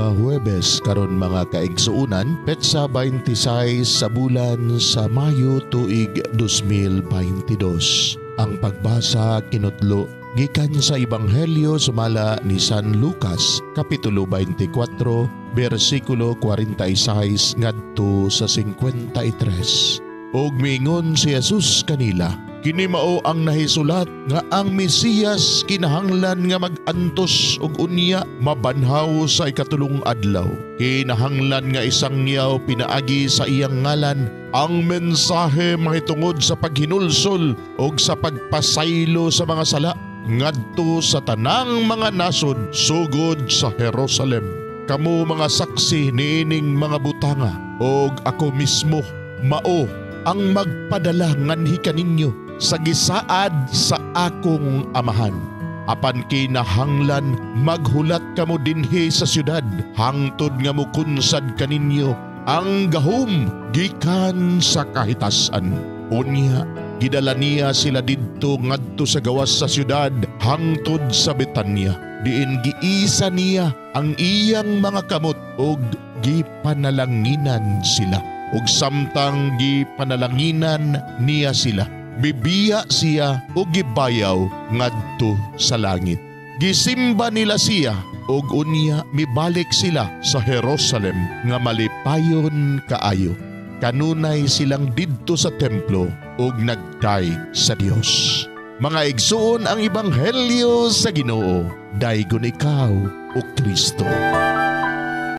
Huwebes karon mga kaigsuunan, petsa 26 sa bulan sa Mayo tuig 2022. Ang pagbasa kinutlo gikan sa Ebanghelyo sumala ni San Lucas, Kapitulo 24, versikulo 46 ngadto sa 53. Og miingon si Jesus kanila, kini mao ang nahisulat nga ang Mesiyas kinahanglan nga mag-antos og unya mabanhaw sa ikatulong adlaw. Kinahanglan nga isang yaw pinaagi sa iyang ngalan ang mensahe mahitungod sa paghinulsol og sa pagpasaylo sa mga sala ngadto sa tanang mga nasod sugod sa Jerusalem. Kamo mga saksi niining mga butanga og ako mismo mao ang magpadala nganhi kaninyo sa gisaad sa akong amahan. Apan kinahanglan maghulat kamo dinhi sa syudad hangtod nga mukunsad kaninyo ang gahom gikan sa kahitasan. Unya gidala niya sila didto ngadto sa gawas sa syudad hangtod sa Betania. Diin giisa niya ang iyang mga kamot og gipanalanginan sila. Ug samtang gipanalanginan niya sila, bibiya siya o gibayaw ngadto sa langit. Gisimba nila siya ug unya mibalik sila sa Jerusalem nga malipayon kaayo. Kanunay silang didto sa templo ug nagday sa Dios. Mga igsuon ang Ebanghelyo sa Ginoo, daygon ikaw o Kristo.